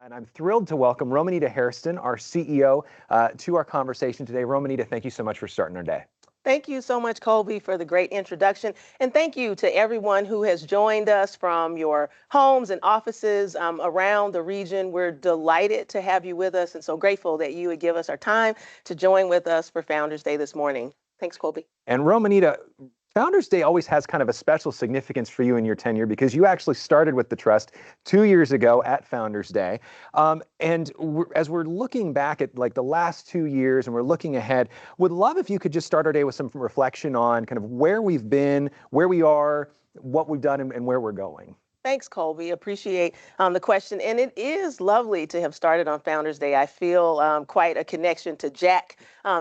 And I'm thrilled to welcome Romanita Hairston, our CEO, to our conversation today. Romanita, thank you so much for starting our day. Thank you so much, Colby, for the great introduction. And thank you to everyone who has joined us from your homes and offices around the region. We're delighted to have you with us and so grateful that you would give us our time to join with us for Founders Day this morning. Thanks, Colby. And Romanita, Founders Day always has kind of a special significance for you in your tenure because you actually started with the Trust 2 years ago at Founders Day. As we're looking back at like the last 2 years and we're looking ahead, would love if you could just start our day with some reflection on kind of where we've been, where we are, what we've done, and where we're going. Thanks, Colby. Appreciate the question. And it is lovely to have started on Founders Day. I feel quite a connection to Jack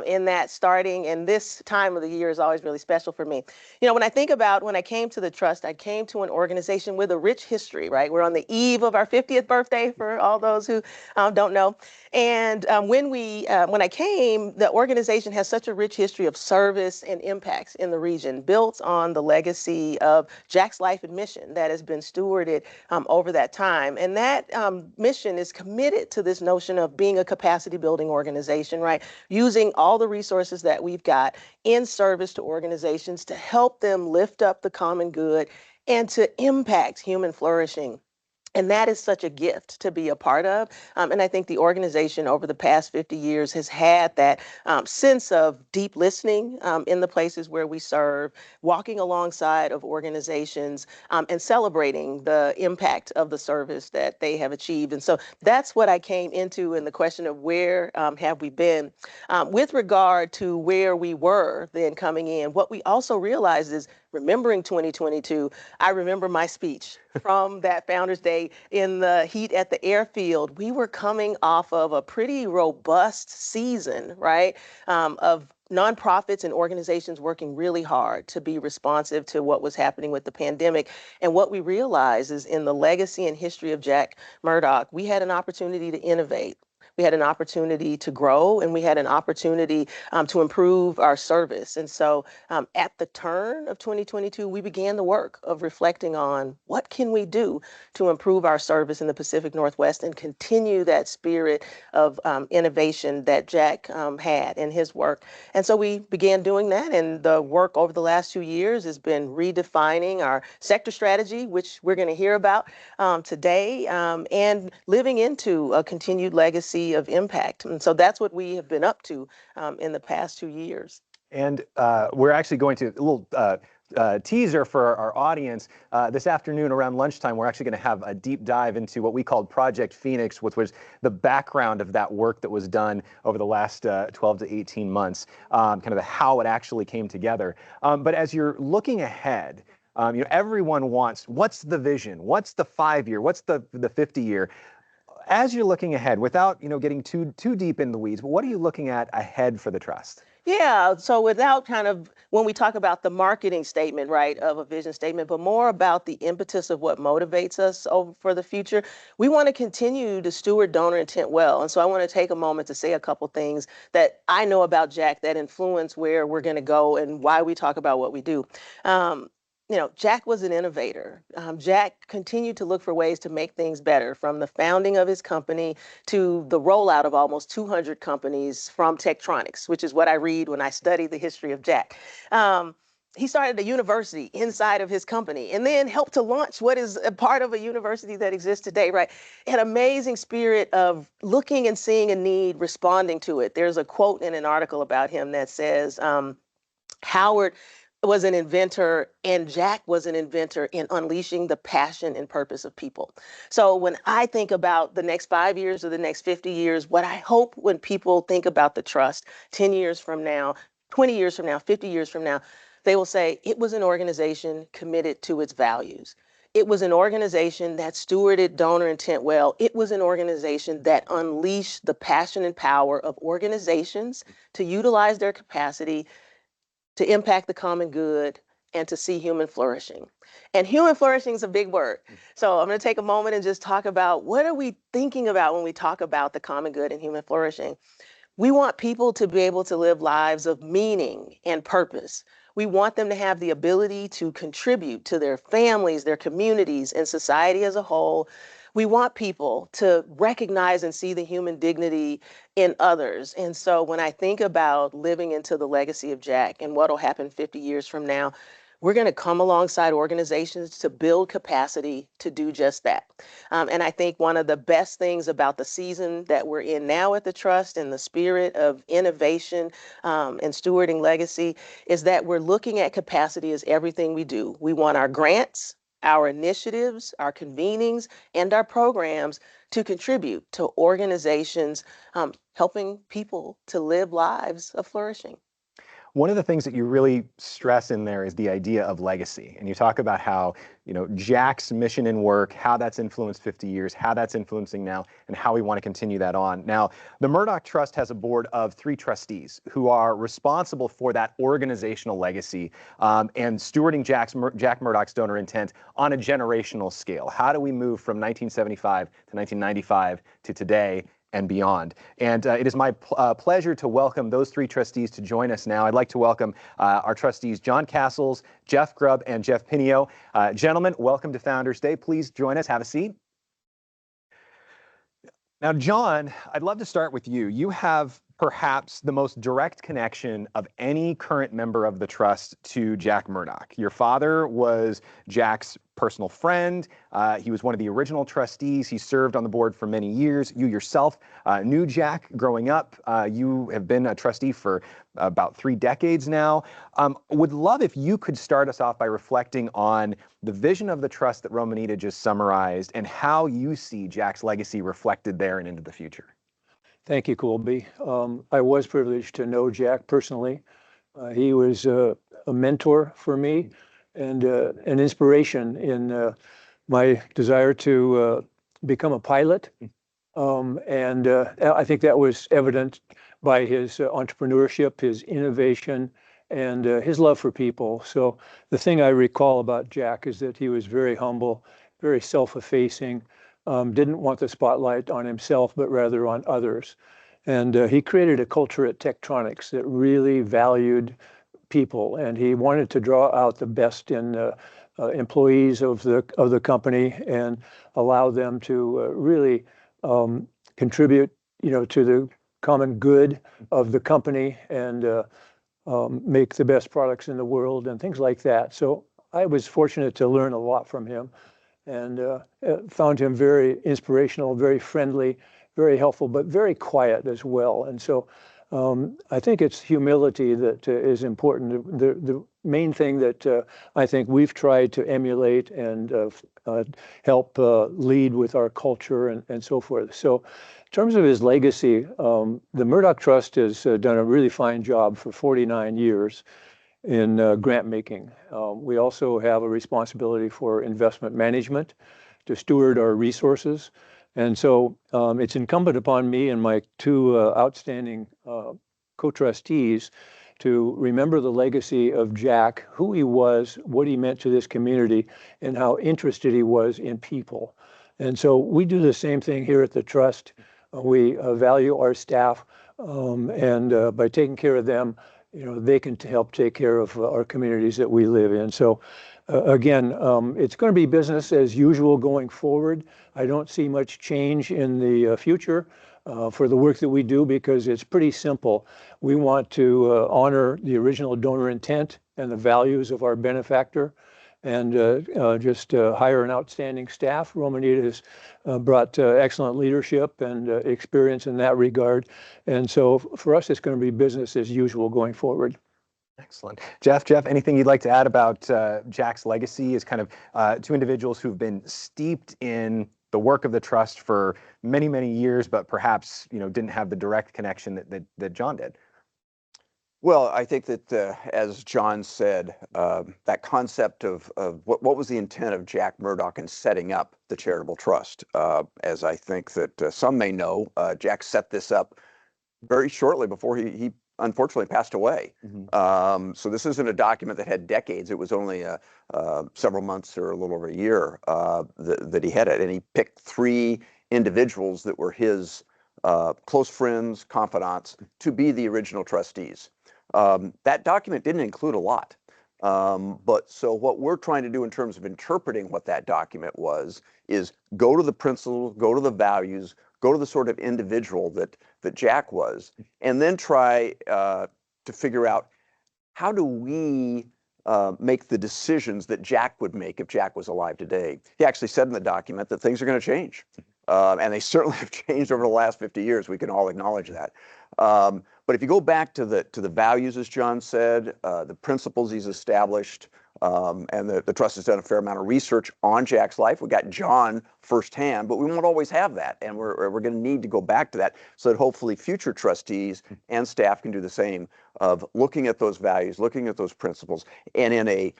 in that starting. And this time of the year is always really special for me. You know, when I think about when I came to the Trust, I came to an organization with a rich history, right? We're on the eve of our 50th birthday for all those who don't know. And when I came, the organization has such a rich history of service and impacts in the region, built on the legacy of Jack's life and mission that has been stewarded over that time. And that mission is committed to this notion of being a capacity building organization, right? Using all the resources that we've got in service to organizations to help them lift up the common good and to impact human flourishing. And that is such a gift to be a part of. And I think the organization over the past 50 years has had that sense of deep listening in the places where we serve, walking alongside of organizations and celebrating the impact of the service that they have achieved. And so that's what I came into in the question of where have we been. With regard to where we were then coming in, what we also realized is remembering 2022, I remember my speech from that Founders Day in the heat at the airfield. We were coming off of a pretty robust season, right, of nonprofits and organizations working really hard to be responsive to what was happening with the pandemic. And what we realized is in the legacy and history of Jack Murdock, we had an opportunity to innovate. We had an opportunity to grow, and we had an opportunity to improve our service. And so at the turn of 2022, we began the work of reflecting on what can we do to improve our service in the Pacific Northwest and continue that spirit of innovation that Jack had in his work. And so we began doing that, and the work over the last 2 years has been redefining our sector strategy, which we're going to hear about today, and living into a continued legacy of impact. And so that's what we have been up to in the past 2 years. And we're actually going to, a little teaser for our audience, this afternoon around lunchtime, we're actually going to have a deep dive into what we called Project Phoenix, which was the background of that work that was done over the last 12 to 18 months, kind of how it actually came together. But as you're looking ahead, everyone wants, what's the vision? What's the 5-year? What's the 50-year? As you're looking ahead, without getting too deep in the weeds, but what are you looking at ahead for the Trust? Yeah, so without kind of, when we talk about the marketing statement, right, of a vision statement, but more about the impetus of what motivates us for the future, we want to continue to steward donor intent well. And so I want to take a moment to say a couple things that I know about Jack that influence where we're going to go and why we talk about what we do. Jack was an innovator. Jack continued to look for ways to make things better, from the founding of his company to the rollout of almost 200 companies from Tektronix, which is what I read when I study the history of Jack. He started a university inside of his company and then helped to launch what is a part of a university that exists today, right? An amazing spirit of looking and seeing a need, responding to it. There's a quote in an article about him that says, Howard was an inventor and Jack was an inventor in unleashing the passion and purpose of people. So when I think about the next 5 years or the next 50 years, what I hope when people think about the Trust 10 years from now, 20 years from now, 50 years from now, they will say it was an organization committed to its values. It was an organization that stewarded donor intent well. It was an organization that unleashed the passion and power of organizations to utilize their capacity to impact the common good, and to see human flourishing. And human flourishing is a big word. So I'm going to take a moment and just talk about what are we thinking about when we talk about the common good and human flourishing. We want people to be able to live lives of meaning and purpose. We want them to have the ability to contribute to their families, their communities, and society as a whole we want people to recognize and see the human dignity in others. And so when I think about living into the legacy of Jack and what will happen 50 years from now, we're going to come alongside organizations to build capacity to do just that. And I think one of the best things about the season that we're in now at the Trust and the spirit of innovation and stewarding legacy is that we're looking at capacity as everything we do. We want our grants, our initiatives, our convenings, and our programs to contribute to organizations helping people to live lives of flourishing. One of the things that you really stress in there is the idea of legacy. And you talk about how, Jack's mission and work, how that's influenced 50 years, how that's influencing now, and how we want to continue that on. Now, the Murdock Trust has a board of 3 trustees who are responsible for that organizational legacy and stewarding Jack Murdock's donor intent on a generational scale. How do we move from 1975 to 1995 to today and beyond? And it is my pleasure to welcome those 3 trustees to join us now. I'd like to welcome our trustees, John Castles, Jeff Grubb, and Jeff Pinio. Gentlemen, welcome to Founders Day. Please join us. Have a seat. Now, John, I'd love to start with you. You have perhaps the most direct connection of any current member of the trust to Jack Murdock. Your father was Jack's personal friend. He was one of the original trustees. He served on the board for many years. You yourself knew Jack growing up. You have been a trustee for about 3 decades now. Would love if you could start us off by reflecting on the vision of the trust that Romanita just summarized and how you see Jack's legacy reflected there and into the future. Thank you, Colby. I was privileged to know Jack personally. He was a mentor for me and an inspiration in my desire to become a pilot. And I think that was evident by his entrepreneurship, his innovation, and his love for people. So the thing I recall about Jack is that he was very humble, very self-effacing, didn't want the spotlight on himself, but rather on others. And he created a culture at Tektronix that really valued people, and he wanted to draw out the best in employees of the company and allow them to really contribute, to the common good of the company and make the best products in the world and things like that. So I was fortunate to learn a lot from him, and found him very inspirational, very friendly, very helpful, but very quiet as well. And so I think it's humility that is important. The main thing that I think we've tried to emulate and help lead with our culture and so forth. So in terms of his legacy, the Murdock Trust has done a really fine job for 49 years in grant making. We also have a responsibility for investment management to steward our resources. And so it's incumbent upon me and my 2 outstanding co-trustees to remember the legacy of Jack, who he was, what he meant to this community, and how interested he was in people. And so we do the same thing here at the Trust. We value our staff, and by taking care of them, they can help take care of our communities that we live in. So again, it's going to be business as usual going forward. I don't see much change in the future for the work that we do because it's pretty simple. We want to honor the original donor intent and the values of our benefactor and just hire an outstanding staff. Romanita has brought excellent leadership and experience in that regard. And so for us, it's going to be business as usual going forward. Excellent. Jeff, anything you'd like to add about Jack's legacy as kind of 2 individuals who've been steeped in the work of the trust for many, many years, but perhaps, didn't have the direct connection that John did? Well, I think that, as John said, that concept of what was the intent of Jack Murdock in setting up the charitable trust, as I think that some may know, Jack set this up very shortly before he unfortunately passed away. Mm-hmm. So this isn't a document that had decades. It was only several months or a little over a year that he had it. And he picked 3 individuals that were his close friends, confidants, to be the original trustees. That document didn't include a lot. But so what we're trying to do in terms of interpreting what that document was is go to the principles, go to the values, go to the sort of individual that Jack was, and then try to figure out how do we make the decisions that Jack would make if Jack was alive today. He actually said in the document that things are going to change. And they certainly have changed over the last 50 years. We can all acknowledge that. But if you go back to the values, as John said, the principles he's established, and the trust has done a fair amount of research on Jack's life. We got John firsthand, but we won't always have that, and we're going to need to go back to that so that hopefully future trustees and staff can do the same of looking at those values, looking at those principles, and in a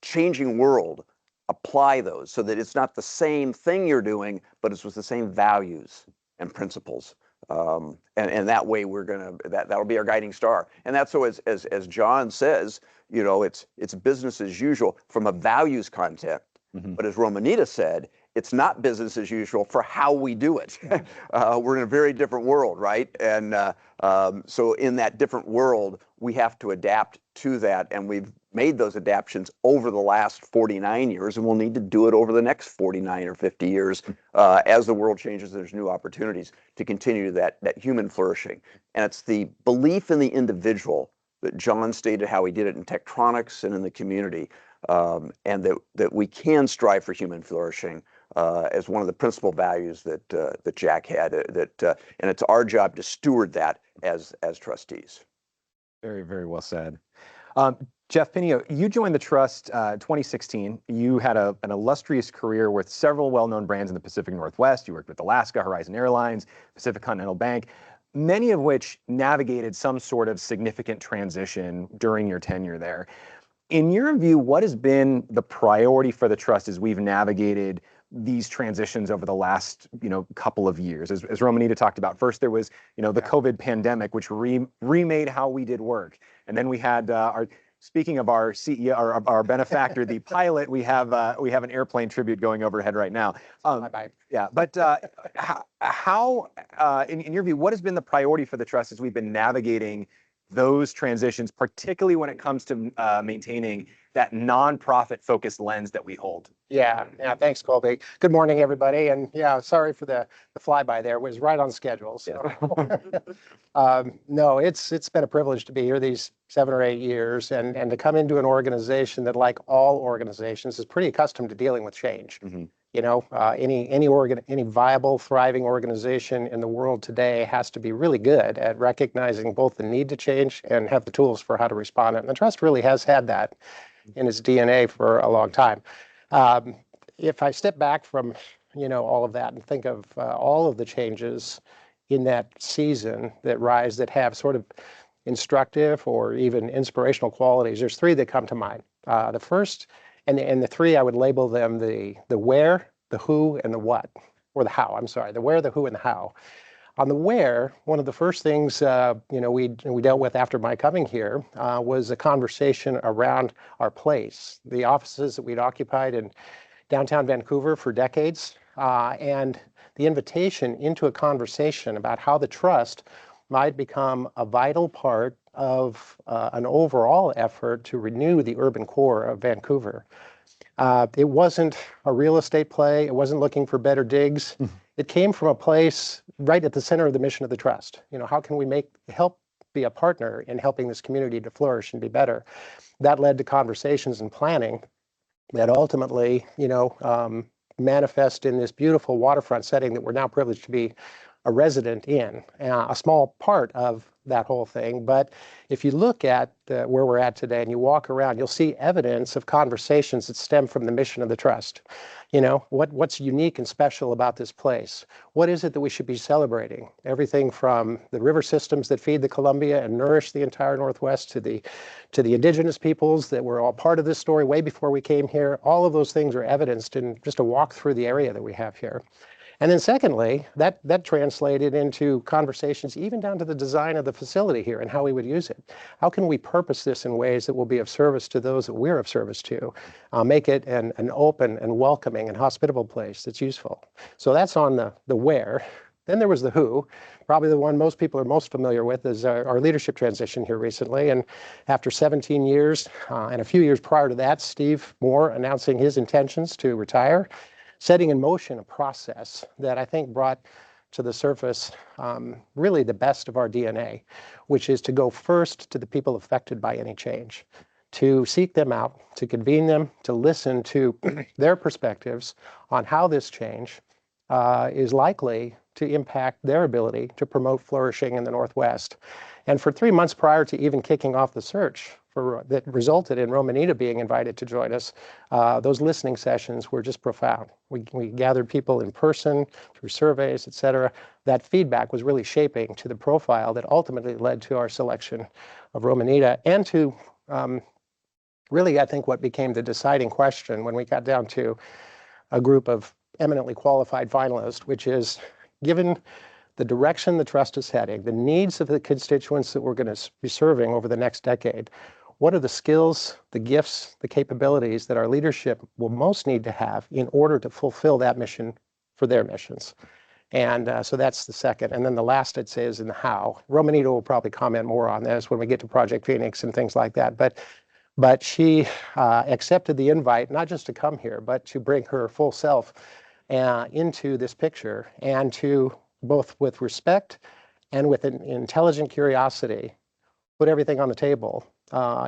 changing world, apply those so that it's not the same thing you're doing, but it's with the same values and principles. And that way we're gonna that'll be our guiding star. And that's so as John says, you know, it's business as usual from a values content. But as Romanita said, it's not business as usual for how we do it. We're in a very different world, right? And so in that different world, we have to adapt to that, and we've made those adaptations over the last 49 years, and we'll need to do it over the next 49 or 50 years as the world changes. There's new opportunities to continue that human flourishing, and it's the belief in the individual that John stated how he did it in Tektronix and in the community, and that we can strive for human flourishing as one of the principal values that Jack had. And it's our job to steward that as trustees. Very, very well said. Jeff Pinio, you joined the trust 2016. You had an illustrious career with several well-known brands in the Pacific Northwest. You worked with Alaska, Horizon Airlines, Pacific Continental Bank, many of which navigated some sort of significant transition during your tenure there. In your view, what has been the priority for the trust as we've navigated these transitions over the last, couple of years? As Romanita talked about, first there was, the COVID pandemic, which remade how we did work. And then we had speaking of our CEO, our benefactor, the pilot, we have an airplane tribute going overhead right now. Yeah, but how, in your view, what has been the priority for the trust as we've been navigating those transitions, particularly when it comes to maintaining that nonprofit focused lens that we hold? Yeah, thanks, Colby. Good morning, everybody. And yeah, sorry for the flyby there. It was right on schedule. So. No, it's been a privilege to be here these 7 or 8 years and to come into an organization that, like all organizations, is pretty accustomed to dealing with change. Any viable, thriving organization in the world today has to be really good at recognizing both the need to change and have the tools for how to respond. And the trust really has had that in its DNA for a long time. If I step back from, all of that and think of all of the changes in that season that have sort of instructive or even inspirational qualities, there's 3 that come to mind. The first, and the 3, I would label them the where, the who, and the what, or the how. I'm sorry, the where, the who, and the how. On the where, one of the first things we dealt with after my coming here was a conversation around our place, the offices that we'd occupied in downtown Vancouver for decades, and the invitation into a conversation about how the trust might become a vital part of an overall effort to renew the urban core of Vancouver. It wasn't a real estate play. It wasn't looking for better digs. It came from a place right at the center of the mission of the trust. How can we help be a partner in helping this community to flourish and be better? That led to conversations and planning that ultimately, manifest in this beautiful waterfront setting that we're now privileged to be a resident in, a small part of that whole thing. But if you look at where we're at today and you walk around, you'll see evidence of conversations that stem from the mission of the trust. What's unique and special about this place? What is it that we should be celebrating? Everything from the river systems that feed the Columbia and nourish the entire Northwest to the indigenous peoples that were all part of this story way before we came here. All of those things are evidenced in just a walk through the area that we have here. And then secondly, that translated into conversations even down to the design of the facility here and how we would use it. How can we purpose this in ways that will be of service to those that we're of service to? Make it an open and welcoming and hospitable place that's useful. So that's on the where. Then there was the who. Probably the one most people are most familiar with is our leadership transition here recently. And after 17 years, and a few years prior to that, Steve Moore announcing his intentions to retire, setting in motion a process that I think brought to the surface really the best of our DNA, which is to go first to the people affected by any change, to seek them out, to convene them, to listen to their perspectives on how this change is likely to impact their ability to promote flourishing in the Northwest. And for 3 months prior to even kicking off the search that resulted in Romanita being invited to join us, those listening sessions were just profound. We gathered people in person through surveys, et cetera. That feedback was really shaping to the profile that ultimately led to our selection of Romanita and to really, I think, what became the deciding question when we got down to a group of eminently qualified finalists, which is, given the direction the trust is heading, the needs of the constituents that we're going to be serving over the next decade, what are the skills, the gifts, the capabilities that our leadership will most need to have in order to fulfill that mission for their missions? And so that's the second. And then the last, I'd say, is in the how. Romanita will probably comment more on this when we get to Project Phoenix and things like that. But she accepted the invite, not just to come here, but to bring her full self into this picture, and to, both with respect and with an intelligent curiosity, put everything on the table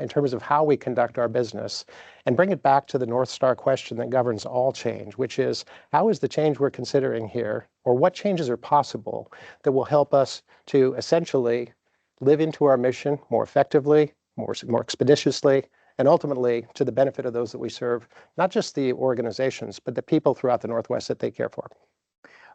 in terms of how we conduct our business, and bring it back to the North Star question that governs all change, which is, how is the change we're considering here, or what changes are possible that will help us to essentially live into our mission more effectively, more expeditiously, and ultimately to the benefit of those that we serve, not just the organizations, but the people throughout the Northwest that they care for.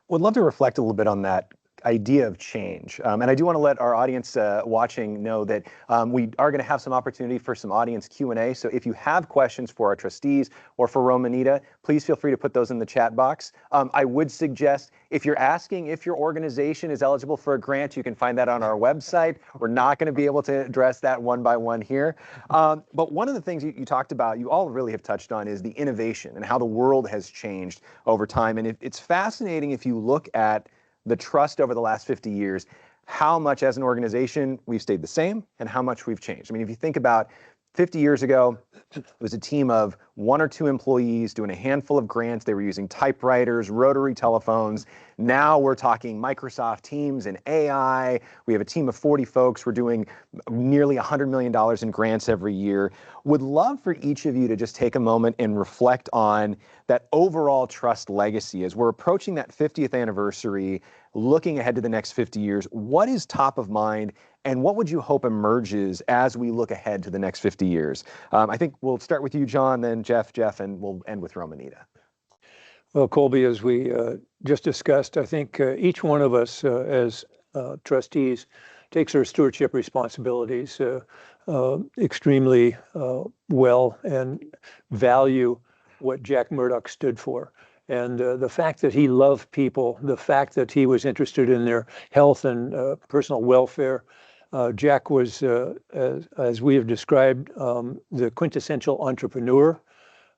Would love to reflect a little bit on that idea of change. And I do want to let our audience watching know that we are going to have some opportunity for some audience Q&A. So if you have questions for our trustees or for Romanita, please feel free to put those in the chat box. I would suggest, if you're asking if your organization is eligible for a grant, you can find that on our website. We're not going to be able to address that one by one here. But one of the things you talked about, you all really have touched on, is the innovation and how the world has changed over time. And it's fascinating if you look at the trust over the last 50 years, how much as an organization we've stayed the same and how much we've changed. I mean, if you think about 50 years ago, it was a team of 1 or 2 employees doing a handful of grants. They were using typewriters, rotary telephones. Now we're talking Microsoft Teams and AI. We have a team of 40 folks. We're doing nearly $100 million in grants every year. Would love for each of you to just take a moment and reflect on that overall trust legacy as we're approaching that 50th anniversary, looking ahead to the next 50 years. What is top of mind, and what would you hope emerges as we look ahead to the next 50 years? I think we'll start with you, John, then Jeff, and we'll end with Romanita. Well, Colby, as we just discussed, I think each one of us as trustees takes our stewardship responsibilities extremely well and value what Jack Murdock stood for. And the fact that he loved people, the fact that he was interested in their health and personal welfare. Jack was, as we have described, the quintessential entrepreneur,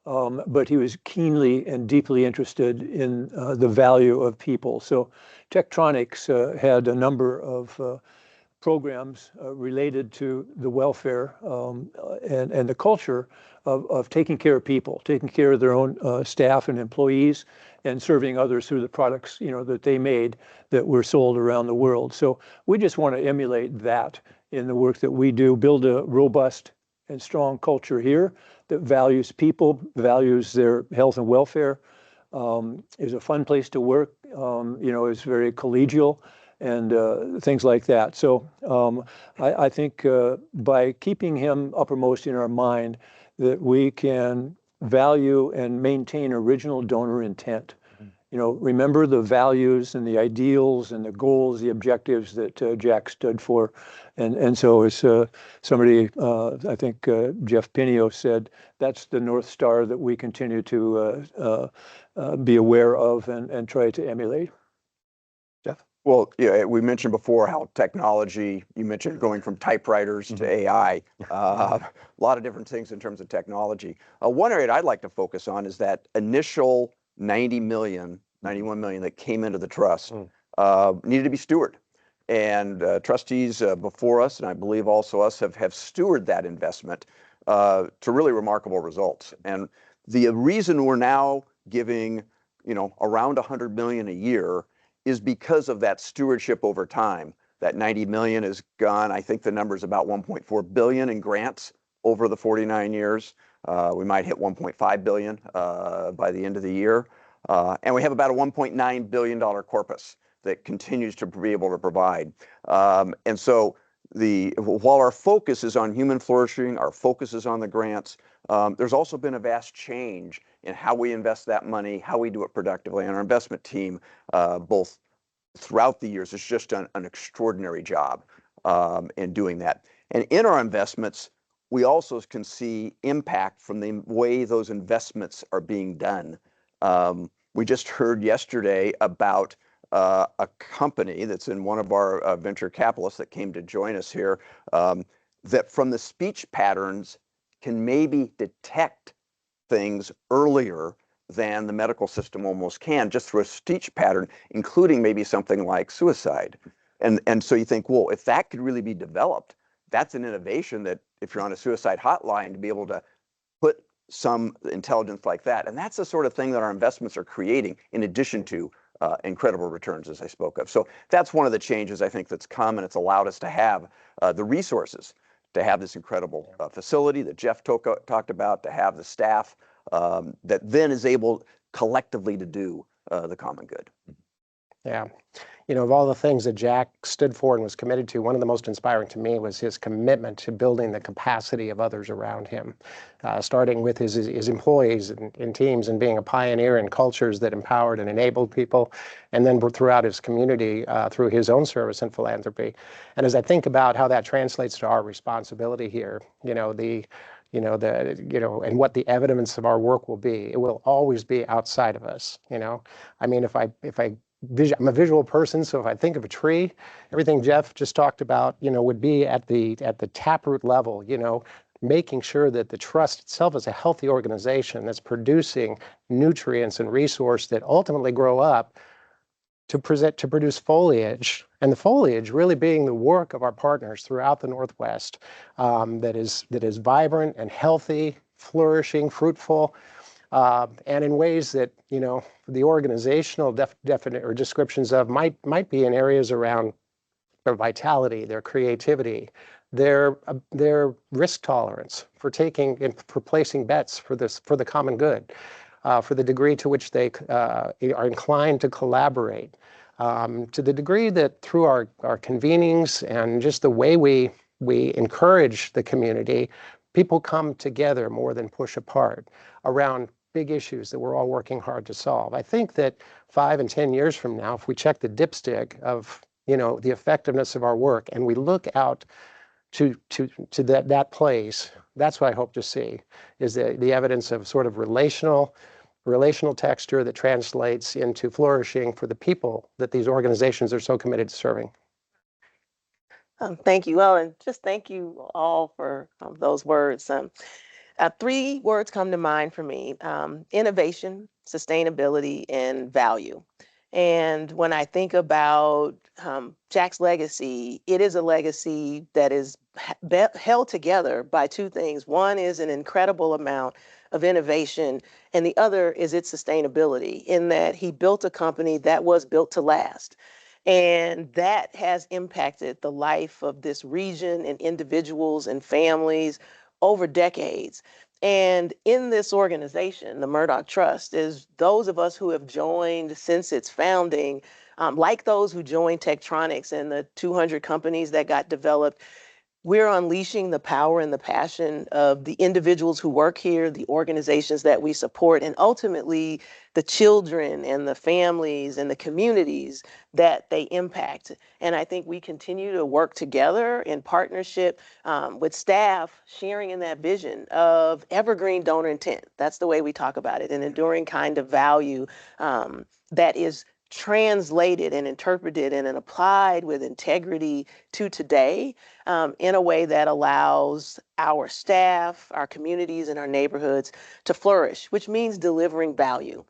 but he was keenly and deeply interested in the value of people. So Tektronix had a number of programs related to the welfare and the culture of taking care of people, taking care of their own staff and employees, and serving others through the products, that they made that were sold around the world. So we just want to emulate that in the work that we do, build a robust and strong culture here that values people, values their health and welfare, is a fun place to work, is very collegial, and things like that. So I think by keeping him uppermost in our mind, that we can value and maintain original donor intent. Remember the values and the ideals and the goals, the objectives that Jack stood for. And so as somebody, I think Jeff Pinio said, that's the North Star that we continue to be aware of and try to emulate. Jeff? Well, yeah, we mentioned before how technology, you mentioned going from typewriters to AI, a lot of different things in terms of technology. One area I'd like to focus on is that initial 91 million that came into the trust. needed to be stewarded. And trustees before us, and I believe also us, have stewarded that investment to really remarkable results. And the reason we're now giving, around $100 million a year is because of that stewardship over time. That 90 million is gone. I think the number is about 1.4 billion in grants over the 49 years. We might hit 1.5 billion by the end of the year. And we have about a $1.9 billion corpus that continues to be able to provide. And so while our focus is on human flourishing, our focus is on the grants, there's also been a vast change in how we invest that money, how we do it productively. And our investment team, both throughout the years, has just done an extraordinary job in doing that. And in our investments, we also can see impact from the way those investments are being done. We just heard yesterday about a company that's in one of our venture capitalists that came to join us here, that from the speech patterns can maybe detect things earlier than the medical system almost can, just through a speech pattern, including maybe something like suicide. And so you think, well, if that could really be developed, that's an innovation that if you're on a suicide hotline, to be able to put some intelligence like that. And that's the sort of thing that our investments are creating, in addition to incredible returns, as I spoke of. So that's one of the changes I think that's come, and it's allowed us to have the resources to have this incredible facility that Jeff talked about, to have the staff that then is able collectively to do the common good. Yeah. Of all the things that Jack stood for and was committed to, one of the most inspiring to me was his commitment to building the capacity of others around him, starting with his employees and teams, and being a pioneer in cultures that empowered and enabled people, and then throughout his community through his own service and philanthropy. And as I think about how that translates to our responsibility here, and what the evidence of our work will be, it will always be outside of us. I mean, I'm a visual person, so if I think of a tree, everything Jeff just talked about, would be at the taproot level, making sure that the trust itself is a healthy organization that's producing nutrients and resource that ultimately grow up to produce foliage, and the foliage really being the work of our partners throughout the Northwest, that is vibrant and healthy, flourishing, fruitful. And in ways that, the organizational definite or descriptions of might be in areas around their vitality, their creativity, their risk tolerance for taking and for placing bets for the common good, for the degree to which they are inclined to collaborate, to the degree that through our convenings and just the way we encourage the community, people come together more than push apart around big issues that we're all working hard to solve. I think that 5 and 10 years from now, if we check the dipstick of the effectiveness of our work, and we look out to that place, that's what I hope to see, is the evidence of sort of relational texture that translates into flourishing for the people that these organizations are so committed to serving. Thank you. Well, and just thank you all for those words. 3 words come to mind for me: innovation, sustainability, and value. And when I think about Jack's legacy, it is a legacy that is held together by 2 things. One is an incredible amount of innovation, and the other is its sustainability, in that he built a company that was built to last. And that has impacted the life of this region and individuals and families over decades. And in this organization, the Murdock Trust, is those of us who have joined since its founding, like those who joined Tektronix and the 200 companies that got developed. We're unleashing the power and the passion of the individuals who work here, the organizations that we support, and ultimately the children and the families and the communities that they impact. And I think we continue to work together in partnership with staff, sharing in that vision of evergreen donor intent. That's the way we talk about it, an enduring kind of value that is translated and interpreted and applied with integrity to today in a way that allows our staff, our communities, and our neighborhoods to flourish, which means delivering value.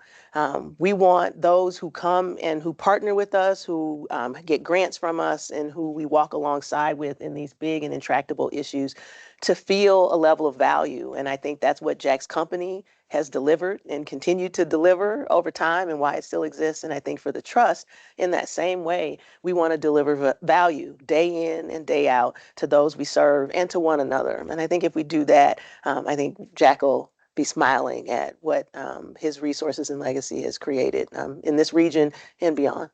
We want those who come and who partner with us, who get grants from us, and who we walk alongside with in these big and intractable issues to feel a level of value. And I think that's what Jack's company has delivered and continued to deliver over time, and why it still exists. And I think for the trust, in that same way, we want to deliver value day in and day out to those we serve and to one another. And I think if we do that, I think Jack will be smiling at what his resources and legacy has created in this region and beyond.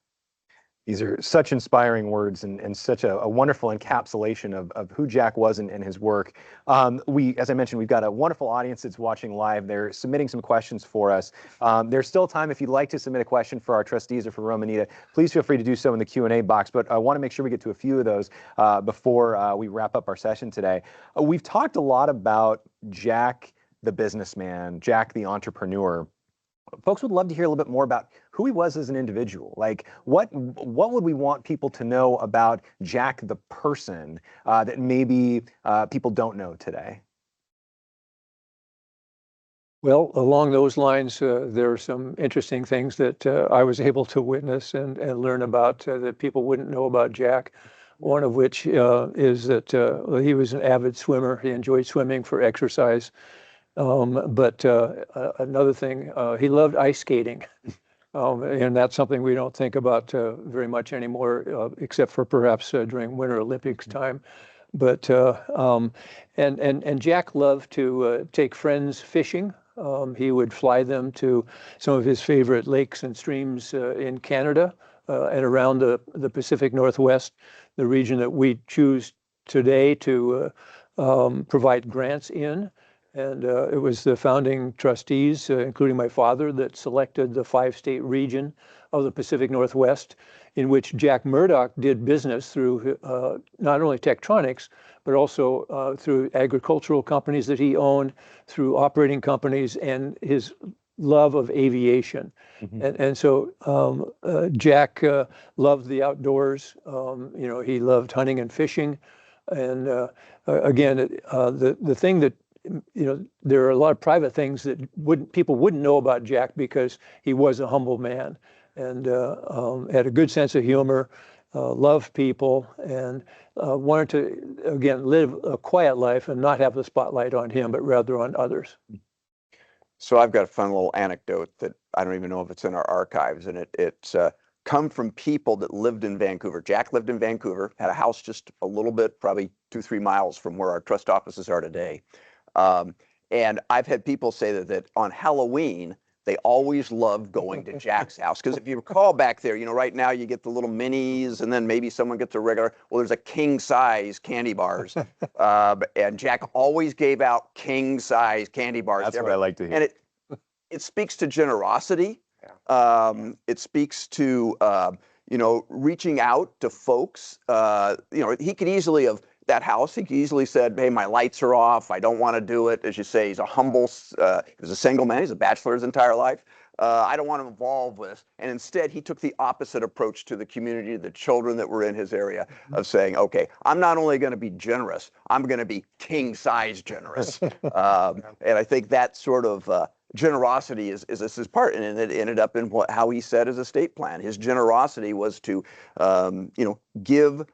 These are such inspiring words and such a wonderful encapsulation of who Jack was and his work. As I mentioned, we've got a wonderful audience that's watching live. They're submitting some questions for us. There's still time if you'd like to submit a question for our trustees or for Romanita. Please feel free to do so in the Q&A box, but I want to make sure we get to a few of those before we wrap up our session today. We've talked a lot about Jack the businessman, Jack the entrepreneur. Folks would love to hear a little bit more about who he was as an individual. Like, what would we want people to know about Jack the person that maybe people don't know today? Well, along those lines, there are some interesting things that I was able to witness and learn about that people wouldn't know about Jack. One of which is that he was an avid swimmer. He enjoyed swimming for exercise. But another thing, he loved ice skating. And that's something we don't think about very much anymore, except for perhaps during Winter Olympics time. But and Jack loved to take friends fishing. He would fly them to some of his favorite lakes and streams in Canada and around the Pacific Northwest, the region that we choose today to provide grants in. And it was the founding trustees, including my father, that selected the 5-state region of the Pacific Northwest, in which Jack Murdock did business through not only Tektronix, but also through agricultural companies that he owned, through operating companies, and his love of aviation. Mm-hmm. And so Jack loved the outdoors. He loved hunting and fishing. And again, the thing that there are a lot of private things that people wouldn't know about Jack because he was a humble man and had a good sense of humor, loved people, and wanted to, again, live a quiet life and not have the spotlight on him, but rather on others. So I've got a fun little anecdote that I don't even know if it's in our archives, and it's come from people that lived in Vancouver. Jack lived in Vancouver, had a house just a little bit, probably 2-3 miles from where our trust offices are today. And I've had people say that on Halloween, they always loved going to Jack's house. Because if you recall back there, right now you get the little minis and then maybe someone gets a regular. Well, there's a king size candy bars. And Jack always gave out king size candy bars. That's what I like to hear. And it speaks to generosity. Yeah. It speaks to, reaching out to folks. He could easily have, that house, he easily said, hey, my lights are off. I don't want to do it. As you say, he's a humble, he was a single man. He's a bachelor his entire life. I don't want to involve with this. And instead, he took the opposite approach to the community, the children that were in his area, of saying, okay, I'm not only going to be generous, I'm going to be king size generous. And I think that sort of generosity is his part, and it ended up in how he said his estate plan. His generosity was to, give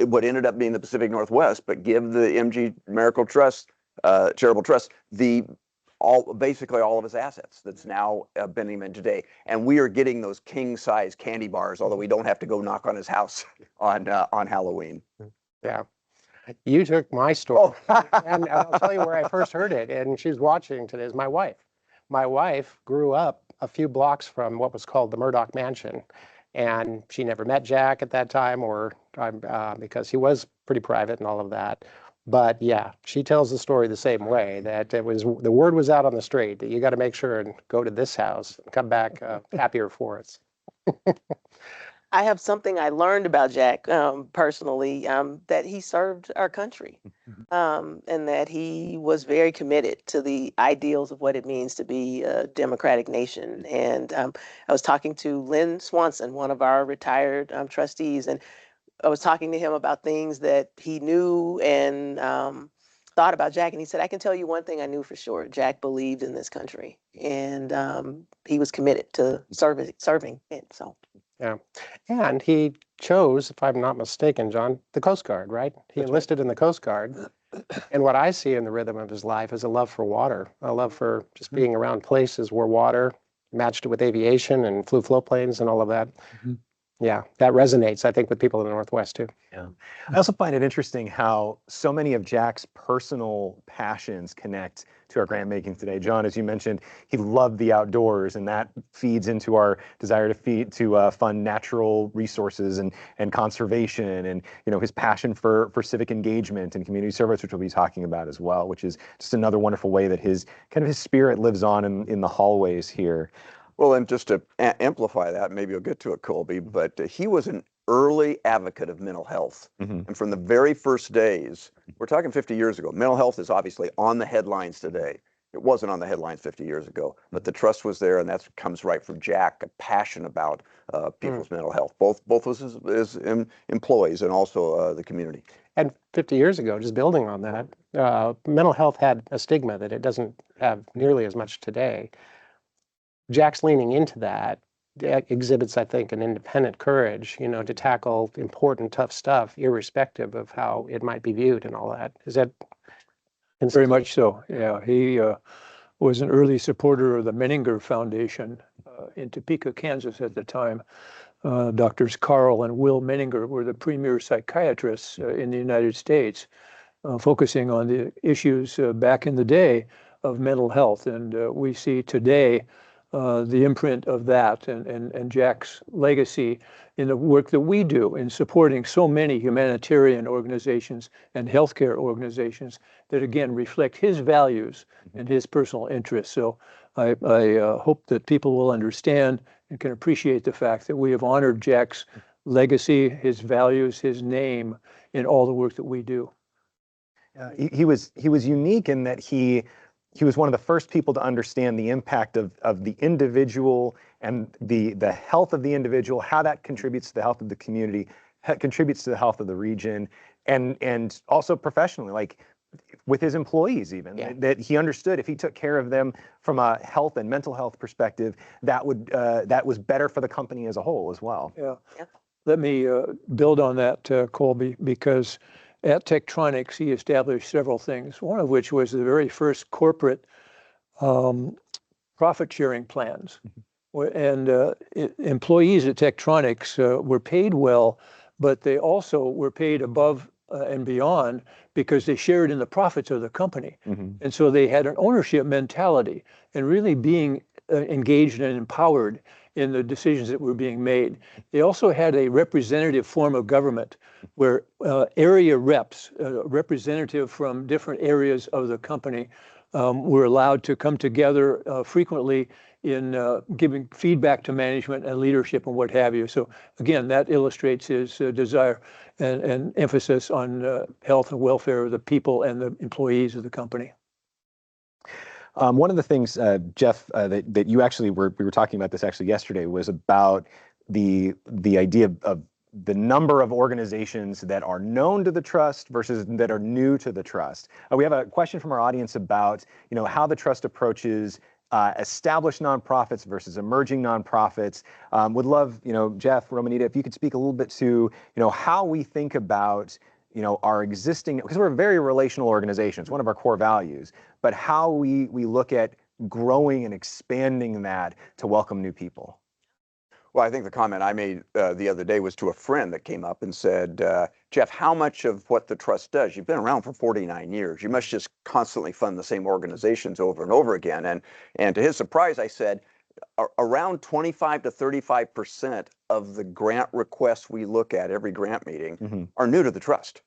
what ended up being the Pacific Northwest, but give the M.G. Miracle Trust, Charitable Trust, basically all of his assets that's now benefiting today. And we are getting those king-size candy bars, although we don't have to go knock on his house on Halloween. Yeah. You took my story, and I'll tell you where I first heard it, and she's watching today, is my wife. My wife grew up a few blocks from what was called the Murdock Mansion, and she never met Jack at that time, because he was pretty private and all of that. But yeah, she tells the story the same way, that the word was out on the street that you got to make sure and go to this house and come back happier for us. I have something I learned about Jack personally, that he served our country, and that he was very committed to the ideals of what it means to be a democratic nation. And I was talking to Lynn Swanson, one of our retired trustees, and I was talking to him about things that he knew and thought about Jack. And he said, I can tell you one thing I knew for sure. Jack believed in this country, and he was committed to serving it. So. Yeah. And he chose, if I'm not mistaken, John, the Coast Guard, right? He enlisted in the Coast Guard. And what I see in the rhythm of his life is a love for water, a love for just being around places where water matched it with aviation and flew float planes and all of that. Yeah, that resonates, I think, with people in the Northwest too. Yeah. I also find it interesting how so many of Jack's personal passions connect to our grant making today. John, as you mentioned, he loved the outdoors, and that feeds into our desire to fund natural resources and conservation, and his passion for civic engagement and community service, which we'll be talking about as well, which is just another wonderful way that his spirit lives on in the hallways here. Well, and just to amplify that, maybe you'll get to it, Colby, but he was an early advocate of mental health. And from the very first days, we're talking 50 years ago, mental health is obviously on the headlines today. It wasn't on the headlines 50 years ago, but the trust was there, and that comes right from Jack, a passion about people's mental health, both as his employees and also the community. And 50 years ago, just building on that, mental health had a stigma that it doesn't have nearly as much today. Jack's leaning into that exhibits, I think, an independent courage, to tackle important, tough stuff, irrespective of how it might be viewed and all that. Is that Very much so? Yeah, he was an early supporter of the Menninger Foundation in Topeka, Kansas at the time. Doctors Carl and Will Menninger were the premier psychiatrists in the United States, focusing on the issues back in the day of mental health. And we see today the imprint of that and Jack's legacy in the work that we do in supporting so many humanitarian organizations and healthcare organizations that, again, reflect his values and his personal interests. So I hope that people will understand and can appreciate the fact that we have honored Jack's legacy, his values, his name in all the work that we do. He was unique in that he was one of the first people to understand the impact of the individual and the health of the individual, how that contributes to the health of the community, contributes to the health of the region, and also professionally, like with his employees even, that he understood if he took care of them from a health and mental health perspective, that was better for the company as a whole as well. Yeah. Let me build on that, Colby, because at Tektronix, he established several things, one of which was the very first corporate profit-sharing plans. And employees at Tektronix were paid well, but they also were paid above and beyond because they shared in the profits of the company. And so they had an ownership mentality and really being engaged and empowered in the decisions that were being made. They also had a representative form of government where area reps, representative from different areas of the company, were allowed to come together frequently in giving feedback to management and leadership and what have you. So again, that illustrates his desire and emphasis on health and welfare of the people and the employees of the company. One of the things, Jeff, that you actually we were talking about this actually yesterday was about the idea of the number of organizations that are known to the trust versus that are new to the trust. We have a question from our audience about how the trust approaches established nonprofits versus emerging nonprofits. Would love, Jeff, Romanita, if you could speak a little bit to how we think about our existing, because we're a very relational organization, it's one of our core values, but how we look at growing and expanding that to welcome new people. Well, I think the comment I made the other day was to a friend that came up and said, Jeff, how much of what the trust does, you've been around for 49 years, you must just constantly fund the same organizations over and over again. And to his surprise, I said, around 25 to 35% of the grant requests we look at every grant meeting are new to the trust.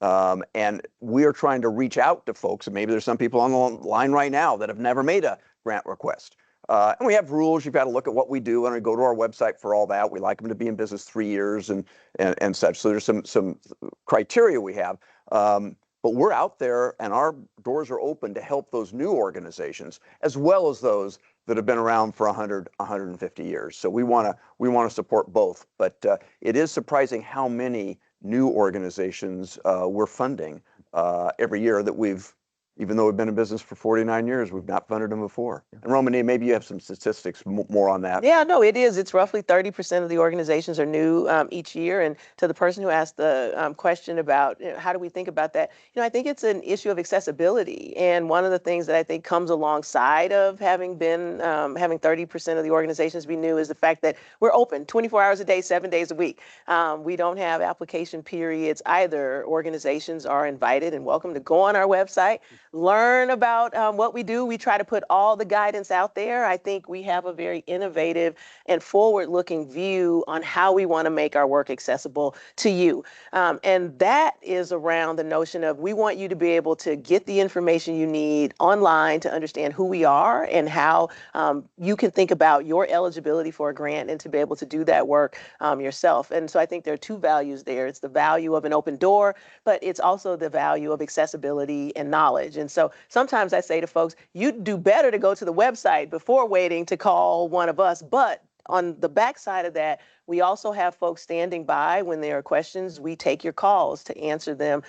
And we are trying to reach out to folks, and maybe there's some people on the line right now that have never made a grant request. And we have rules. You've got to look at what we do, and go to our website for all that. We like them to be in business 3 years and such. So there's some criteria we have. But we're out there, and our doors are open to help those new organizations as well as those that have been around for 100, 150 years. So we want to support both. But it is surprising how many new organizations we're funding every year that even though we've been in business for 49 years, we've not funded them before. And Romani, maybe you have some statistics more on that. Yeah, no, it is. It's roughly 30% of the organizations are new each year. And to the person who asked the question about how do we think about that, I think it's an issue of accessibility. And one of the things that I think comes alongside of having 30% of the organizations be new is the fact that we're open 24 hours a day, 7 days a week. We don't have application periods either. Organizations are invited and welcome to go on our website, learn about what we do. We try to put all the guidance out there. I think we have a very innovative and forward-looking view on how we want to make our work accessible to you. And that is around the notion of we want you to be able to get the information you need online to understand who we are and how you can think about your eligibility for a grant and to be able to do that work yourself. And so I think there are two values there. It's the value of an open door, but it's also the value of accessibility and knowledge. And so sometimes I say to folks, you'd do better to go to the website before waiting to call one of us. But on the backside of that, we also have folks standing by when there are questions. We take your calls to answer them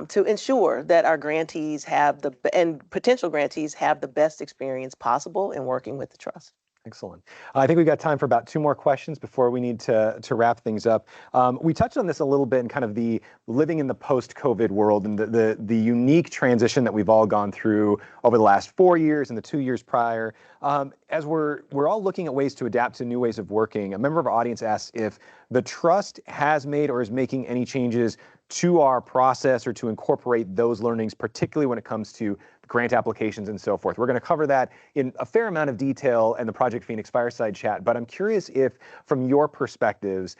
to ensure that our grantees and potential grantees have the best experience possible in working with the trust. Excellent. I think we've got time for about 2 more questions before we need to wrap things up. We touched on this a little bit in kind of the living in the post-COVID world and the unique transition that we've all gone through over the last 4 years and the 2 years prior. As we're all looking at ways to adapt to new ways of working, a member of our audience asked if the trust has made or is making any changes to our process or to incorporate those learnings, particularly when it comes to grant applications and so forth. We're going to cover that in a fair amount of detail in the Project Phoenix Fireside Chat, but I'm curious if, from your perspectives,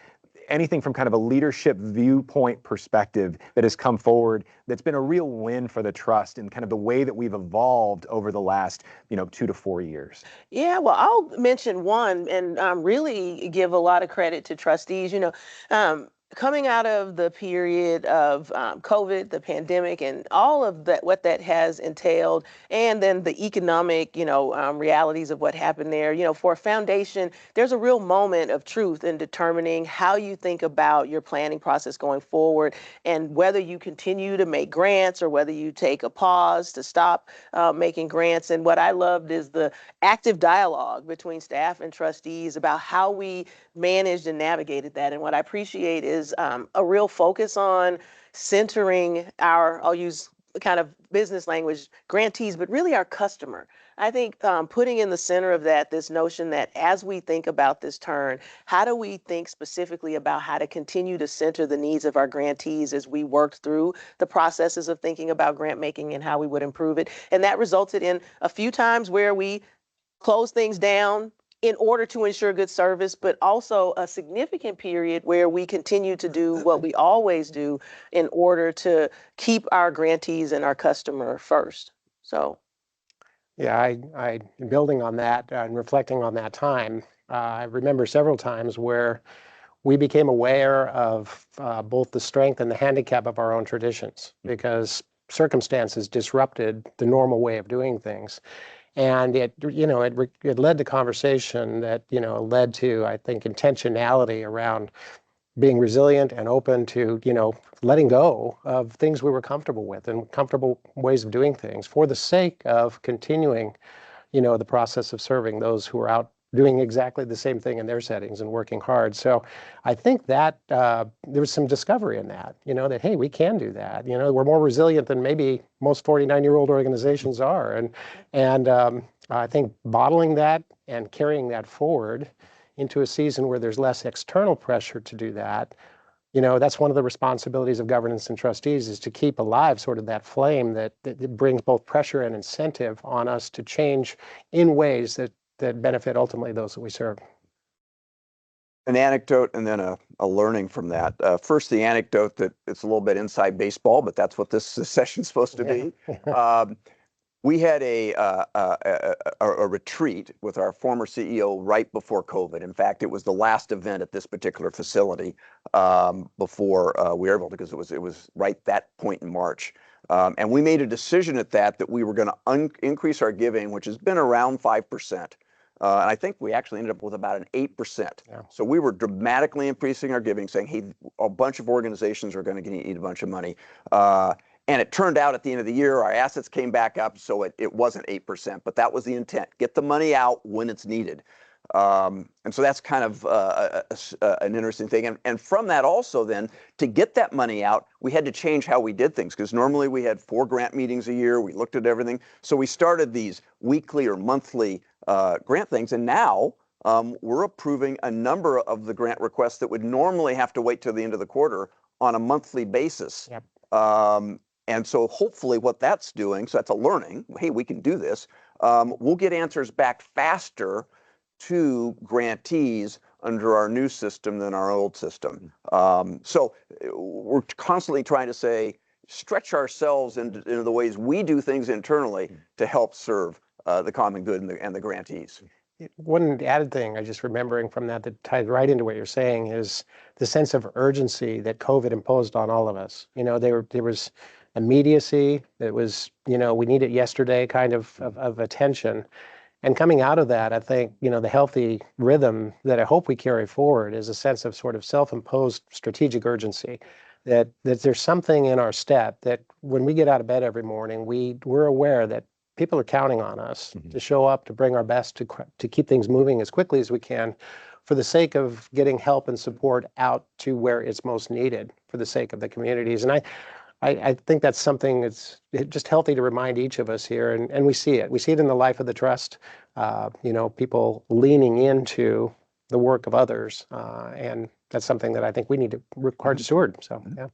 anything from kind of a leadership viewpoint perspective that has come forward that's been a real win for the trust and kind of the way that we've evolved over the last 2 to 4 years. Yeah, well, I'll mention one and really give a lot of credit to trustees. Coming out of the period of COVID, the pandemic, and all of that, what that has entailed, and then the economic, realities of what happened there, for a foundation, there's a real moment of truth in determining how you think about your planning process going forward and whether you continue to make grants or whether you take a pause to stop making grants. And what I loved is the active dialogue between staff and trustees about how we managed and navigated that. And what I appreciate is a real focus on centering I'll use kind of business language, grantees, but really our customer. I think putting in the center of that, this notion that as we think about this turn, how do we think specifically about how to continue to center the needs of our grantees as we work through the processes of thinking about grant making and how we would improve it. And that resulted in a few times where we closed things down in order to ensure good service, but also a significant period where we continue to do what we always do in order to keep our grantees and our customer first. So. Yeah, I building on that and reflecting on that time, I remember several times where we became aware of both the strength and the handicap of our own traditions because circumstances disrupted the normal way of doing things. And it led to conversation that, led to, I think, intentionality around being resilient and open to, letting go of things we were comfortable with and comfortable ways of doing things for the sake of continuing, the process of serving those who are out doing exactly the same thing in their settings and working hard. So I think that there was some discovery in that, that, hey, we can do that. We're more resilient than maybe most 49-year-old organizations are. And I think bottling that and carrying that forward into a season where there's less external pressure to do that, that's one of the responsibilities of governance and trustees is to keep alive sort of that flame that brings both pressure and incentive on us to change in ways that benefit ultimately those that we serve. An anecdote and then a learning from that. First, the anecdote that it's a little bit inside baseball, but that's what this session's supposed to be. We had a retreat with our former CEO right before COVID. In fact, it was the last event at this particular facility before we were able to, because it was right that point in March. And we made a decision at that we were going to increase our giving, which has been around 5%. And I think we actually ended up with about an 8%. Yeah. So we were dramatically increasing our giving, saying, hey, a bunch of organizations are going to need a bunch of money. And it turned out at the end of the year, our assets came back up, so it wasn't 8%, but that was the intent. Get the money out when it's needed. And so that's kind of an interesting thing. And from that also then, to get that money out, we had to change how we did things, because normally we had 4 grant meetings a year. We looked at everything. So we started these weekly or monthly grant things, and now we're approving a number of the grant requests that would normally have to wait till the end of the quarter on a monthly basis. Yep. And so hopefully what that's doing, so that's a learning, hey, we can do this. We'll get answers back faster to grantees under our new system than our old system. So we're constantly trying to say, stretch ourselves into the ways we do things internally to help serve the common good and the grantees. One added thing I just remembering from that ties right into what you're saying is the sense of urgency that COVID imposed on all of us. You know, there was immediacy. It was, you know, we need it yesterday kind of attention. And coming out of that, I think, you know, the healthy rhythm that I hope we carry forward is a sense of sort of self-imposed strategic urgency, that there's something in our step that when we get out of bed every morning, we're aware that people are counting on us to show up, to bring our best, to keep things moving as quickly as we can for the sake of getting help and support out to where it's most needed for the sake of the communities. And I think that's something that's just healthy to remind each of us here, and we see it. We see it in the life of the trust, you know, people leaning into the work of others, and that's something that I think we need to work hard to steward. So, yeah.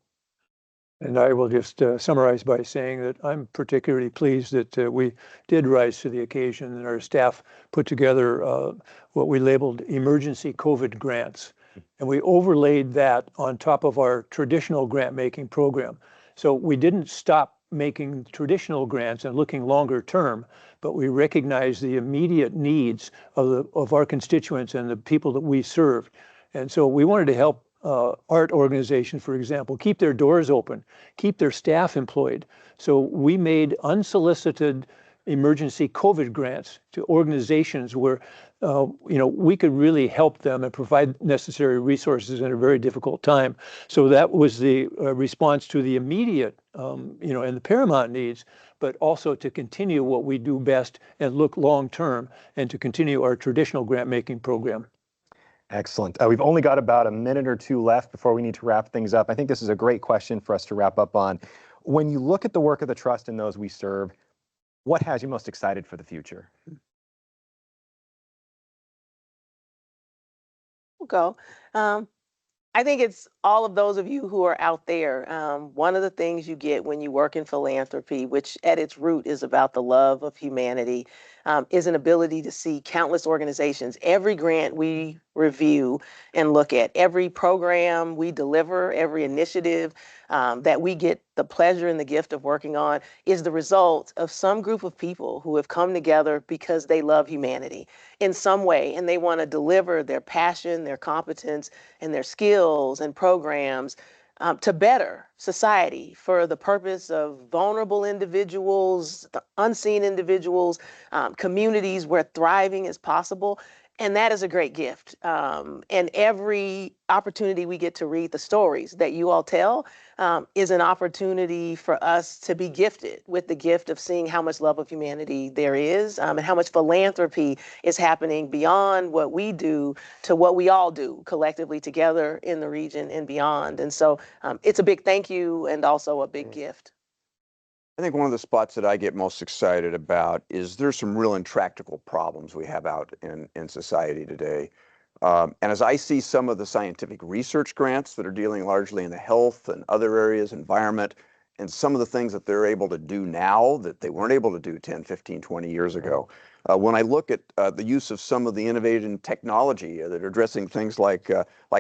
And I will just summarize by saying that I'm particularly pleased that we did rise to the occasion and our staff put together what we labeled emergency COVID grants. And we overlaid that on top of our traditional grant making program. So we didn't stop making traditional grants and looking longer term, but we recognized the immediate needs of our constituents and the people that we serve. And so we wanted to help art organizations, for example, keep their doors open, keep their staff employed. So we made unsolicited emergency COVID grants to organizations where you know, we could really help them and provide necessary resources in a very difficult time. So that was the response to the immediate, you know, and the paramount needs, but also to continue what we do best and look long term and to continue our traditional grant making program. Excellent. We've only got about a minute or two left before we need to wrap things up. I think this is a great question for us to wrap up on. When you look at the work of the Trust and those we serve, what has you most excited for the future? We'll go. I think it's all of those of you who are out there. One of the things you get when you work in philanthropy, which at its root is about the love of humanity, is an ability to see countless organizations. Every grant we review and look at, every program we deliver, every initiative that we get the pleasure and the gift of working on is the result of some group of people who have come together because they love humanity in some way, and they want to deliver their passion, their competence, and their skills and programs to better society for the purpose of vulnerable individuals, the unseen individuals, communities where thriving is possible. And that is a great gift. And every opportunity we get to read the stories that you all tell is an opportunity for us to be gifted with the gift of seeing how much love of humanity there is, and how much philanthropy is happening beyond what we do to what we all do collectively together in the region and beyond. And so it's a big thank you and also a big gift. I think one of the spots that I get most excited about is there's some real intractable problems we have out in society today. And as I see some of the scientific research grants that are dealing largely in the health and other areas, environment, and some of the things that they're able to do now that they weren't able to do 10, 15, 20 years ago. When I look at the use of some of the innovative technology that are addressing things like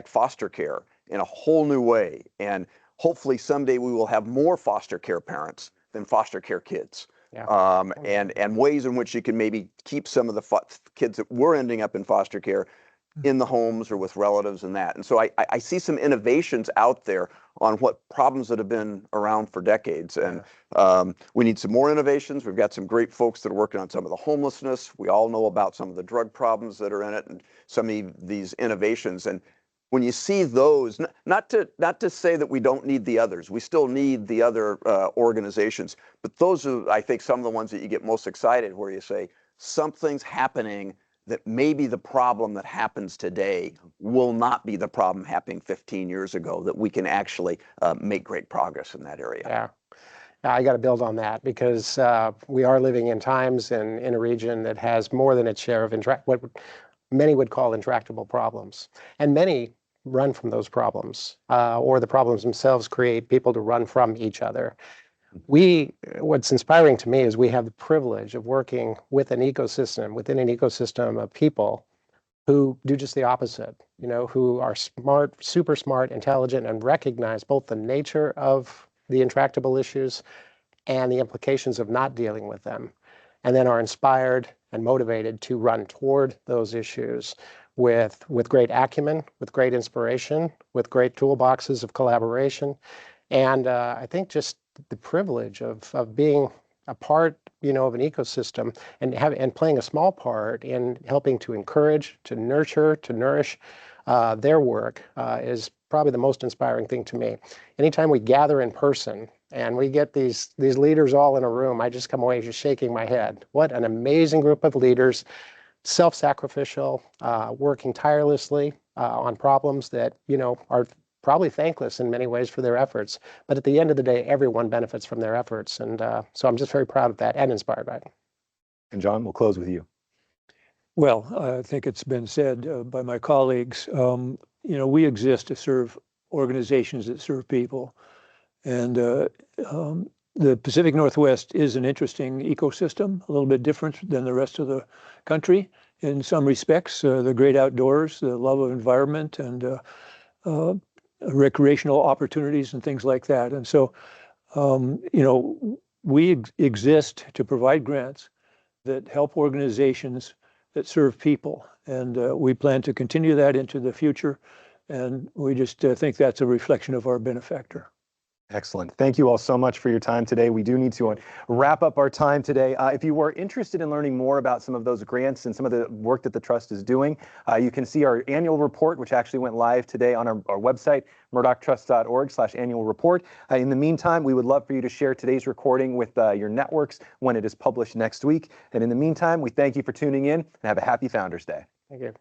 foster care in a whole new way, and hopefully someday we will have more foster care parents than foster care kids. Yeah. and ways in which you can maybe keep some of the kids that were ending up in foster care in the homes or with relatives and that. And so I see some innovations out there on what problems that have been around for decades. And we need some more innovations. We've got some great folks that are working on some of the homelessness. We all know about some of the drug problems that are in it and some of these innovations. And when you see those, not to say that we don't need the others, we still need the other organizations, but those are, I think, some of the ones that you get most excited where you say, something's happening that maybe the problem that happens today will not be the problem happening 15 years ago, that we can actually make great progress in that area. Yeah. I got to build on that because we are living in times and in a region that has more than its share of what many would call intractable problems. And many run from those problems, or the problems themselves create people to run from each other. What's inspiring to me is we have the privilege of working within an ecosystem of people who do just the opposite, who are smart, super smart, intelligent, and recognize both the nature of the intractable issues and the implications of not dealing with them, and then are inspired and motivated to run toward those issues with great acumen, with great inspiration, with great toolboxes of collaboration. And I think just the privilege of being a part, of an ecosystem and playing a small part in helping to encourage, to nurture, to nourish their work is probably the most inspiring thing to me. Anytime we gather in person and we get these leaders all in a room, I just come away just shaking my head. What an amazing group of leaders, self-sacrificial, working tirelessly on problems that, are probably thankless in many ways for their efforts. But at the end of the day, everyone benefits from their efforts. And so I'm just very proud of that and inspired by it. And John, we'll close with you. Well, I think it's been said by my colleagues, we exist to serve organizations that serve people. And the Pacific Northwest is an interesting ecosystem, a little bit different than the rest of the country in some respects. The great outdoors, the love of environment, and recreational opportunities and things like that. And so, we exist to provide grants that help organizations that serve people. And we plan to continue that into the future. And we just think that's a reflection of our benefactor. Excellent. Thank you all so much for your time today. We do need to wrap up our time today. If you were interested in learning more about some of those grants and some of the work that the Trust is doing, you can see our annual report, which actually went live today on our website, murdocktrust.org/annual report. In the meantime, we would love for you to share today's recording with your networks when it is published next week. And in the meantime, we thank you for tuning in and have a happy Founders Day. Thank you.